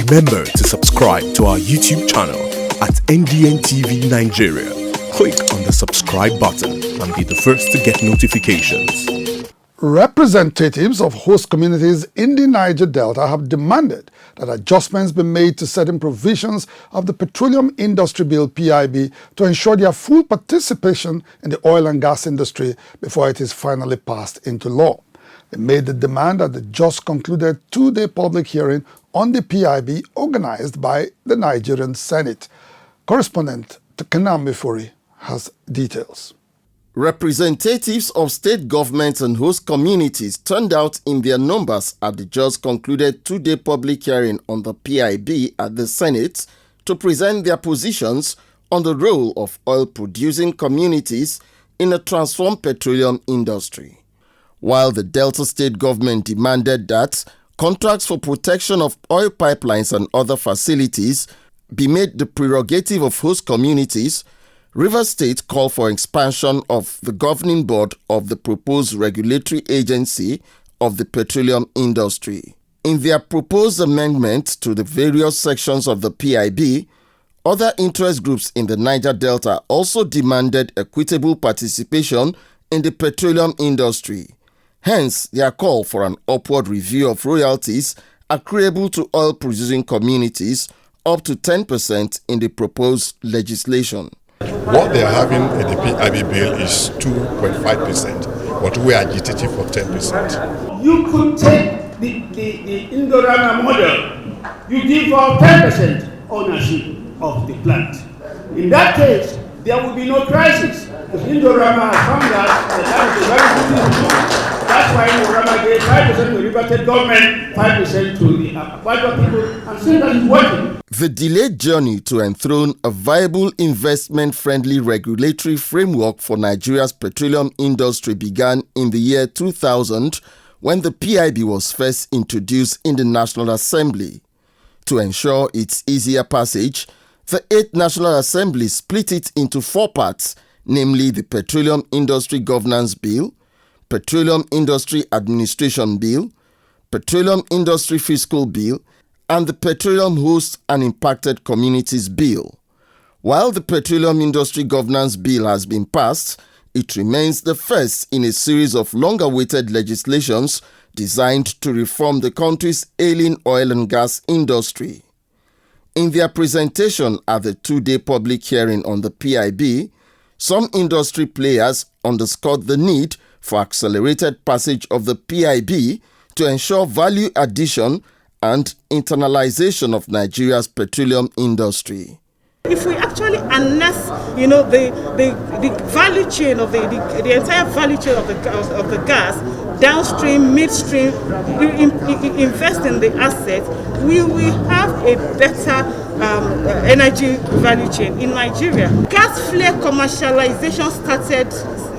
Remember to subscribe to our YouTube channel at NDN TV Nigeria. Click on the subscribe button and be the first to get notifications. Representatives of host communities in the Niger Delta have demanded that adjustments be made to certain provisions of the Petroleum Industry Bill (PIB) to ensure their full participation in the oil and gas industry before it is finally passed into law. They made the demand at the just concluded two-day public hearing on the PIB organized by the Nigerian Senate. Correspondent Tekenam Mifori has details. Representatives of state governments and host communities turned out in their numbers at the just concluded two-day public hearing on the PIB at the Senate to present their positions on the role of oil-producing communities in a transformed petroleum industry. While the Delta State government demanded that contracts for protection of oil pipelines and other facilities be made the prerogative of host communities, Rivers State called for expansion of the governing board of the proposed regulatory agency of the petroleum industry. In their proposed amendment to the various sections of the PIB, other interest groups in the Niger Delta also demanded equitable participation in the petroleum industry. Hence, their call for an upward review of royalties accruable to oil-producing communities up to 10% in the proposed legislation. What they are having in the PIB bill is 2.5%, but we are agitating for 10%. You could take the Indorama model. You give out 10% ownership of the plant. In that case, there will be no crisis. Because Indorama has found out that is a very good thing to do. That's why Indorama gave 5% to the River State government, 5% to the Akubha people, and still that is working. The delayed journey to enthrone a viable investment-friendly regulatory framework for Nigeria's petroleum industry began in the year 2000 when the PIB was first introduced in the National Assembly. To ensure its easier passage, the 8th National Assembly split it into 4 parts, namely the Petroleum Industry Governance Bill, Petroleum Industry Administration Bill, Petroleum Industry Fiscal Bill, and the Petroleum Host and Impacted Communities Bill. While the Petroleum Industry Governance Bill has been passed, it remains the first in a series of long-awaited legislations designed to reform the country's ailing oil and gas industry. In their presentation at the two-day public hearing on the PIB, some industry players underscored the need for accelerated passage of the PIB to ensure value addition and internalization of Nigeria's petroleum industry. If we actually harness, the value chain of the entire value chain of the gas, downstream, midstream, invest in the assets, we will have a better energy value chain in Nigeria. Gas flare commercialization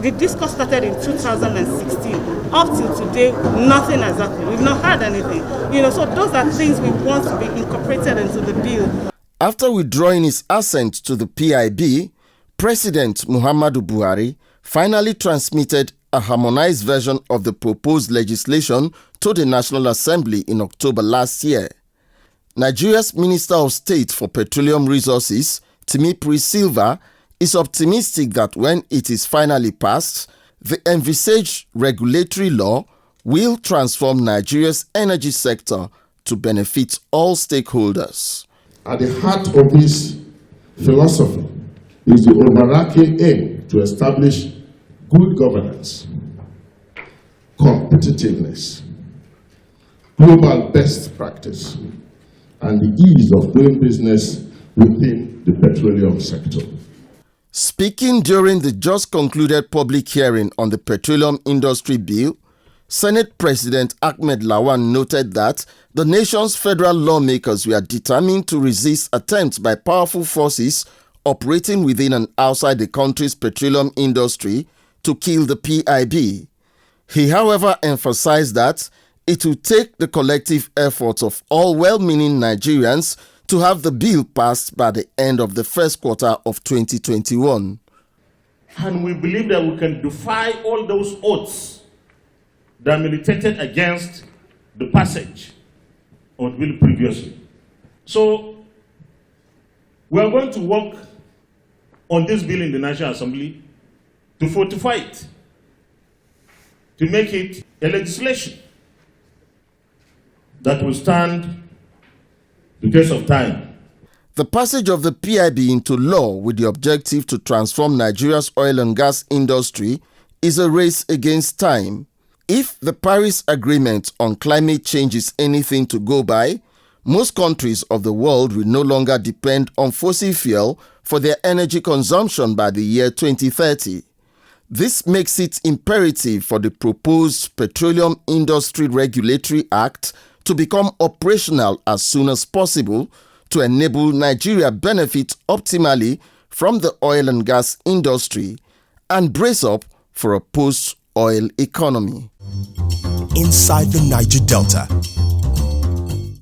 the discourse started in 2016. Up till today, nothing has happened. We've not had anything. So those are things we want to be incorporated into the bill. After withdrawing his assent to the PIB, President Muhammadu Buhari finally transmitted a harmonized version of the proposed legislation to the National Assembly in October last year. Nigeria's Minister of State for Petroleum Resources, Timipri Silva, is optimistic that when it is finally passed, the envisaged regulatory law will transform Nigeria's energy sector to benefit all stakeholders. At the heart of this philosophy is the overarching aim to establish good governance, competitiveness, global best practice, and the ease of doing business within the petroleum sector. Speaking during the just concluded public hearing on the Petroleum Industry Bill, Senate President Ahmed Lawan noted that the nation's federal lawmakers were determined to resist attempts by powerful forces operating within and outside the country's petroleum industry to kill the PIB. He, however, emphasized that it will take the collective efforts of all well-meaning Nigerians to have the bill passed by the end of the first quarter of 2021. And we believe that we can defy all those odds that militated against the passage of the bill previously. So we are going to work on this bill in the National Assembly to fortify it, to make it a legislation that will stand the test of time. The passage of the PIB into law with the objective to transform Nigeria's oil and gas industry is a race against time. If the Paris Agreement on climate change is anything to go by, most countries of the world will no longer depend on fossil fuel for their energy consumption by the year 2030. This makes it imperative for the proposed Petroleum Industry Regulatory Act to become operational as soon as possible to enable Nigeria benefit optimally from the oil and gas industry and brace up for a post-oil economy. Inside the Niger Delta,